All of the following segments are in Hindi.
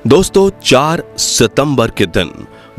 दोस्तों 4 सितंबर के दिन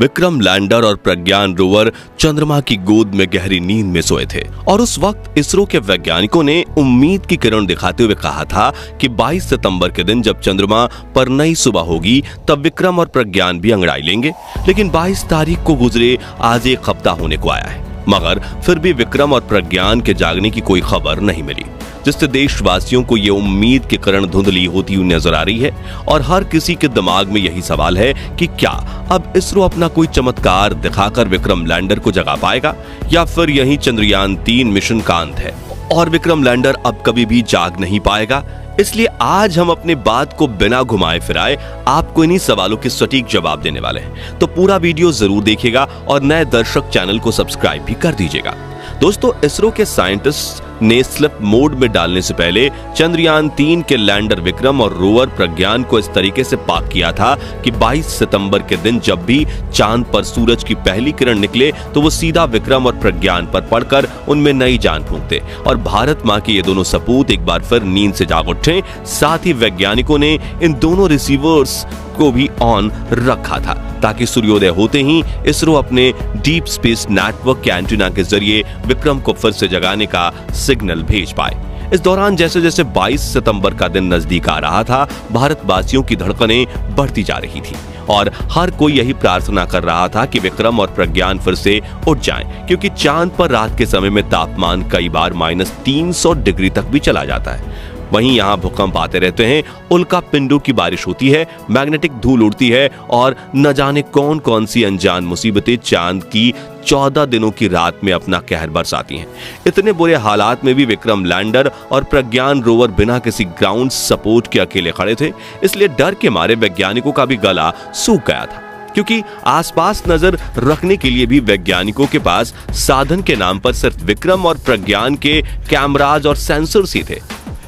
विक्रम लैंडर और प्रज्ञान रोवर चंद्रमा की गोद में गहरी नींद में सोए थे और उस वक्त इसरो के वैज्ञानिकों ने उम्मीद की किरण दिखाते हुए कहा था कि 22 सितंबर के दिन जब चंद्रमा पर नई सुबह होगी तब विक्रम और प्रज्ञान भी अंगड़ाई लेंगे। लेकिन 22 तारीख को गुजरे आज एक हफ्ता होने को आया है, मगर फिर भी विक्रम और प्रज्ञान के जागने की कोई खबर नहीं मिली, जिससे देशवासियों को ये उम्मीद की किरण धुंधली होती हुई नजर आ रही है। और हर किसी के दिमाग में यही सवाल है कि क्या अब इसरो अपना कोई चमत्कार दिखाकर विक्रम लैंडर को जगा पाएगा या फिर यही चंद्रयान 3 मिशन का अंत है और विक्रम लैंडर अब कभी भी जाग नहीं पाएगा। इसलिए आज हम अपनी बात को बिना घुमाए फिराए आपको इन्हीं सवालों के सटीक जवाब देने वाले हैं, तो पूरा वीडियो जरूर देखिएगा और नए दर्शक चैनल को सब्सक्राइब भी कर दीजिएगा। दोस्तों, इसरो के साइंटिस्ट ने स्लिप मोड में डालने से पहले चंद्रयान 3 के लैंडर विक्रम और रोवर प्रज्ञान को इस तरीके से पाक किया था कि 22 सितंबर के दिन जब भी चांद पर सूरज की पहली किरण निकले तो वो सीधा विक्रम और प्रज्ञान पर पड़कर उनमें नई जान फूंकते और भारत माँ के ये दोनों सपूत एक बार फिर नींद से जाग उठे। साथ ही वैज्ञानिकों ने इन दोनों रिसीवर्स को भी ऑन रखा था ताकि सूर्योदय होते ही इसरो अपने डीप स्पेस नेटवर्क के एंटीना के जरिए विक्रम को फिर से जगाने का सिग्नल भेज पाए। इस दौरान जैसे जैसे 22 सितंबर का दिन नजदीक आ रहा था, भारतवासियों की धड़कनें बढ़ती जा रही थी और हर कोई यही प्रार्थना कर रहा था कि विक्रम और प्रज्ञान फिर से उठ जाएं, क्योंकि चांद पर रात के समय में तापमान कई बार -300 डिग्री तक भी चला जाता है। वहीं यहाँ भूकंप आते रहते हैं, उल्का पिंडों की बारिश होती है, मैग्नेटिक धूल उड़ती है और न जाने कौन कौन सी अनजान मुसीबतें चांद की 14 दिनों की रात में अपना कहर बरसाती हैं। इतने बुरे हालात में भी विक्रम लैंडर और प्रज्ञान रोवर बिना किसी ग्राउंड सपोर्ट के अकेले खड़े थे, इसलिए डर के मारे वैज्ञानिकों का भी गला सूख गया था, क्योंकि आसपास नजर रखने के लिए भी वैज्ञानिकों के पास साधन के नाम पर सिर्फ विक्रम और प्रज्ञान के कैमराज और सेंसर्स ही थे,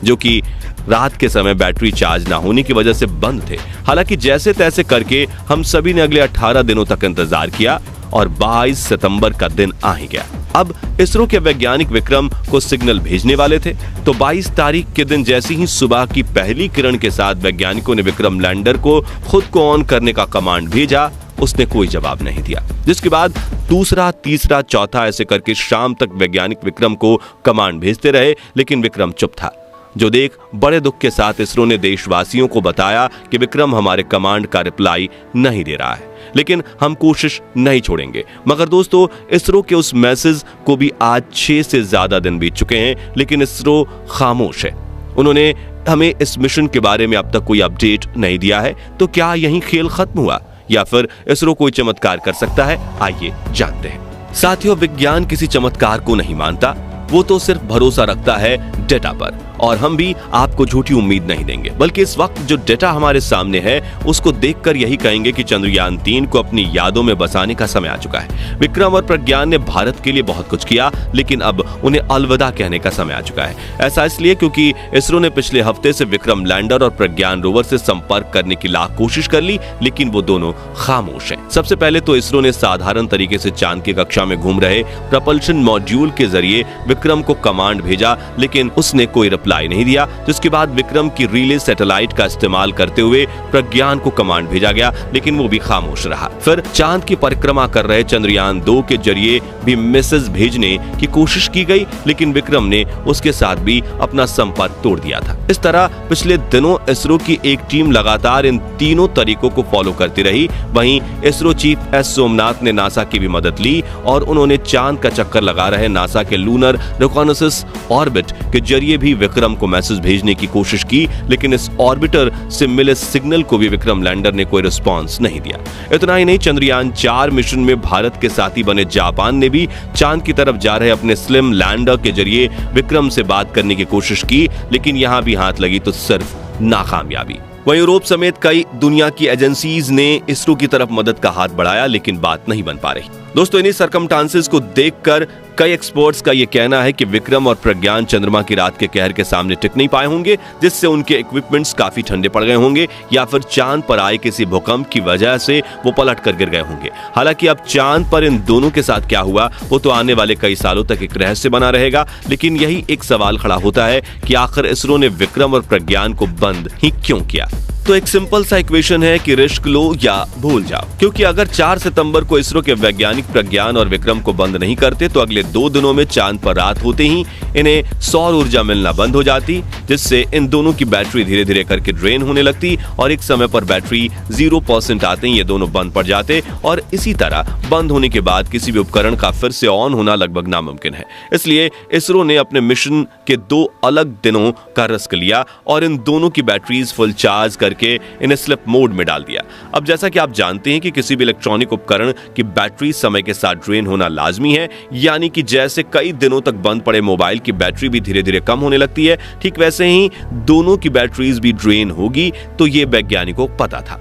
जो कि रात के समय बैटरी चार्ज ना होने की वजह से बंद थे। हालांकि जैसे तैसे करके हम सभी ने अगले 18 दिनों तक इंतजार किया और 22 सितंबर का दिन आ ही गया। अब इसरो के वैज्ञानिक विक्रम को सिग्नल भेजने वाले थे, तो 22 तारीख के दिन जैसे ही सुबह की पहली किरण के साथ वैज्ञानिकों ने विक्रम लैंडर को खुद को ऑन करने का कमांड भेजा, उसने कोई जवाब नहीं दिया। जिसके बाद दूसरा, तीसरा, चौथा ऐसे करके शाम तक वैज्ञानिक विक्रम को कमांड भेजते रहे, लेकिन विक्रम चुप था। जो देख बड़े दुख के साथ इसरो ने देशवासियों को बताया कि विक्रम हमारे कमांड का रिप्लाई नहीं दे रहा है, लेकिन हम कोशिश नहीं छोड़ेंगे। मगर दोस्तों, इसरो के उस मैसेज को भी आज 6 से ज्यादा दिन बीत चुके हैं, लेकिन इसरो खामोश है। उन्होंने हमें इस मिशन के बारे में अब तक कोई अपडेट नहीं दिया है। तो क्या यही खेल खत्म हुआ या फिर इसरो कोई चमत्कार कर सकता है? आइए जानते हैं। साथियों, विज्ञान किसी चमत्कार को नहीं मानता, वो तो सिर्फ भरोसा रखता है डेटा पर, और हम भी आपको झूठी उम्मीद नहीं देंगे, बल्कि इस वक्त जो डेटा हमारे सामने है उसको देखकर यही कहेंगे कि चंद्रयान 3 को अपनी यादों में बसाने का समय आ चुका है। विक्रम और प्रज्ञान ने भारत के लिए बहुत कुछ किया, लेकिन अब उन्हें अलविदा कहने का समय आ चुका है। ऐसा इसलिए क्योंकि इसरो ने पिछले हफ्ते से विक्रम लैंडर और प्रज्ञान रोवर से संपर्क करने की लाख कोशिश कर ली, लेकिन वो दोनों खामोश हैं। सबसे पहले तो इसरो ने साधारण तरीके से चांद की कक्षा में घूम रहे प्रपल्शन मॉड्यूल के जरिए विक्रम को कमांड भेजा, लेकिन उसने कोई रिप्लाई नहीं दिया। जिसके बाद विक्रम की रिले सैटेलाइट का इस्तेमाल करते हुए प्रज्ञान को कमांड भेजा गया, लेकिन वो भी खामोश रहा। फिर चांद की परिक्रमा कर रहे चंद्रयान 2 के जरिए भी मैसेज भेजने की कोशिश की गई, लेकिन विक्रम ने उसके साथ भी अपना संपर्क तोड़ दिया था। इस तरह पिछले दिनों इसरो की एक टीम लगातार इन तीनों तरीकों को फॉलो करती रही। वहीं इसरो चीफ एस सोमनाथ ने नासा की भी मदद ली और उन्होंने चांद का चक्कर लगा रहे नासा के लूनर रिकॉनेसेंस ऑर्बिट के जरिए भी विक्रम को मैसेज भेजने की कोशिश की, लेकिन इस ऑर्बिटर से मिले सिग्नल को भी विक्रम लैंडर ने कोई रिस्पांस नहीं दिया। इतना ही नहीं, चंद्रयान 4 मिशन में भारत के साथी बने जापान ने भी चांद की तरफ जा रहे अपने स्लिम लैंडर के जरिए विक्रम से बात करने की कोशिश की, लेकिन यहां भी हाथ लगी तो सिर्फ नाकामयाबी। वहीं यूरोप समेत कई दुनिया की एजेंसीज ने इसरो की तरफ मदद का हाथ बढ़ाया, लेकिन बात नहीं बन पा रही। दोस्तों, इन्हीं सर्कमस्टांसेस को देखकर कई एक्सपर्ट्स का यह कहना है कि विक्रम और प्रज्ञान चंद्रमा की रात के कहर के सामने टिक नहीं पाए होंगे, जिससे उनके इक्विपमेंट्स काफी ठंडे पड़ गए होंगे, या फिर चांद पर आए किसी भूकंप की वजह से वो पलट कर गिर गए होंगे। हालांकि अब चांद पर इन दोनों के साथ क्या हुआ वो तो आने वाले कई सालों तक एक रहस्य बना रहेगा, लेकिन यही एक सवाल खड़ा होता है कि आखिर इसरो ने विक्रम और प्रज्ञान को बंद ही क्यों किया। दोस्तों एक सिंपल सा इक्वेशन है कि रिस्क लो या भूल जाओ, क्योंकि अगर 4 सितंबर को इसरो के वैज्ञानिक प्रज्ञान और विक्रम को बंद नहीं करते तो अगले 2 दिनों में चांद पर रात होते ही इन्हें सौर ऊर्जा मिलना बंद हो जाती, जिससे इन दोनों की बैटरी धीरे धीरे करके ड्रेन होने लगती और एक समय पर बैटरी 0% आते ही ये दोनों बंद पड़ जाते और इसी तरह बंद होने के बाद किसी भी उपकरण का फिर से ऑन होना लगभग नामुमकिन है। इसलिए इसरो ने अपने मिशन के 2 अलग दिनों का रिस्क लिया और इन दोनों की बैटरीज फुल चार्ज करके इन्हें स्लिप मोड में डाल दिया। अब जैसा कि आप जानते हैं कि किसी भी इलेक्ट्रॉनिक उपकरण की बैटरी समय के साथ ड्रेन होना लाजमी है, यानी कि जैसे कई दिनों तक बंद पड़े मोबाइल की बैटरी भी धीरे धीरे कम होने लगती है, ठीक वैसे ही दोनों की बैटरीज भी ड्रेन होगी। तो ये वैज्ञानिकों को पता था,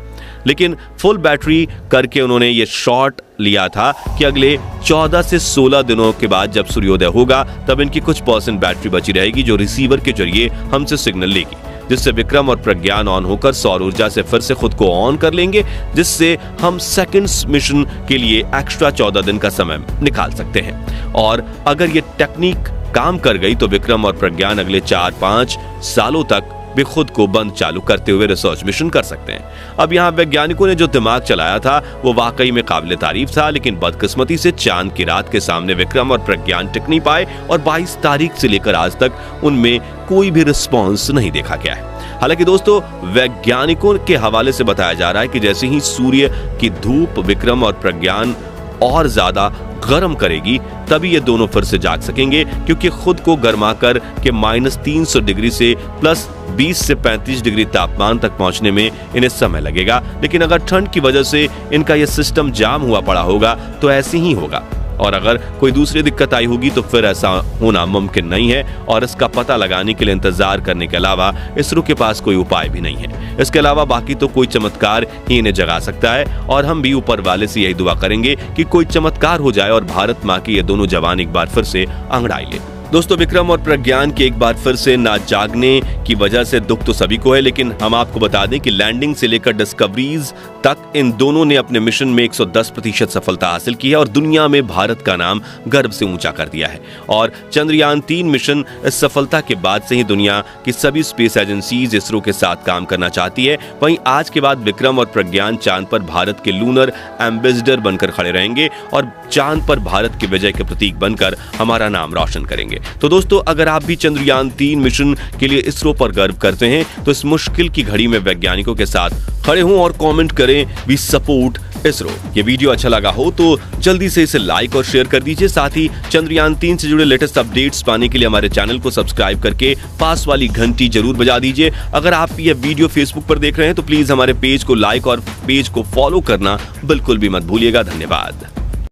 लेकिन फुल बैटरी करके उन्होंने ये शॉट लिया था कि अगले 14 से 16 दिनों के बाद जब सूर्योदय होगा तब इनकी कुछ % बैटरी बची रहेगी जो रिसीवर के जरिए हमसे सिग्नल लेगी, जिससे विक्रम और प्रज्ञान ऑन होकर सौर ऊर्जा से फिर से खुद को ऑन कर लेंगे, जिससे हम सेकंड्स मिशन के लिए एक्स्ट्रा 14 दिन का समय निकाल सकते हैं। और अगर ये टेक्निक काम कर गई तो विक्रम और प्रज्ञान अगले 4-5 सालों तक भी खुद को बंद चालू करते हुए रिसर्च मिशन कर सकते हैं। अब यहाँ वैज्ञानिकों ने जो दिमाग चलाया था वो वाकई में काबिले तारीफ था, लेकिन बदकिस्मती से चांद की रात के सामने विक्रम और प्रज्ञान टिक नहीं पाए और 22 तारीख से लेकर आज तक उनमें कोई भी रिस्पॉन्स नहीं देखा गया है। हालांकि दोस्तों वैज्ञानिकों के हवाले से बताया जा रहा है कि जैसे ही सूर्य की धूप विक्रम और प्रज्ञान और ज्यादा गर्म करेगी तभी ये दोनों फिर से जाग सकेंगे, क्योंकि खुद को गर्मा कर के -300 डिग्री से +20 से 35 डिग्री तापमान तक पहुंचने में इन्हें समय लगेगा। लेकिन अगर ठंड की वजह से इनका यह सिस्टम जाम हुआ पड़ा होगा तो ऐसे ही होगा, और अगर कोई दूसरी दिक्कत आई होगी तो फिर ऐसा होना मुमकिन नहीं है और इसका पता लगाने के लिए इंतजार करने के अलावा इसरो के पास कोई उपाय भी नहीं है। इसके अलावा बाकी तो कोई चमत्कार ही इन्हें जगा सकता है और हम भी ऊपर वाले से यही दुआ करेंगे कि कोई चमत्कार हो जाए और भारत माँ के ये दोनों जवान एक बार फिर से अंगड़ाई ले। दोस्तों विक्रम और प्रज्ञान के एक बार फिर से ना जागने की वजह से दुख तो सभी को है, लेकिन हम आपको बता दें कि लैंडिंग से लेकर डिस्कवरीज तक इन दोनों ने अपने मिशन में 110% सफलता हासिल की है और दुनिया में भारत का नाम गर्व से ऊंचा कर दिया है। और चंद्रयान 3 मिशन इस सफलता के बाद से ही दुनिया की सभी स्पेस एजेंसीज इसरो के साथ काम करना चाहती है। वहीं आज के बाद विक्रम और प्रज्ञान चांद पर भारत के लूनर एम्बेसडर बनकर खड़े रहेंगे और चांद पर भारत के विजय के प्रतीक बनकर हमारा नाम रोशन करेंगे। तो दोस्तों अगर आप भी चंद्रयान 3 मिशन के लिए इसरो पर गर्व करते हैं तो इस मुश्किल की घड़ी में वैज्ञानिकों के साथ खड़े हों और कमेंट करें वी सपोर्ट इसरो। ये वीडियो अच्छा लगा हो तो जल्दी से इसे लाइक और शेयर कर दीजिए। साथ ही चंद्रयान 3 से जुड़े लेटेस्ट अपडेट्स पाने के लिए हमारे चैनल को सब्सक्राइब करके पास वाली घंटी जरूर बजा दीजिए। अगर आप ये वीडियो फेसबुक पर देख रहे हैं तो प्लीज हमारे पेज को लाइक और पेज को फॉलो करना बिल्कुल भी मत भूलिएगा। धन्यवाद।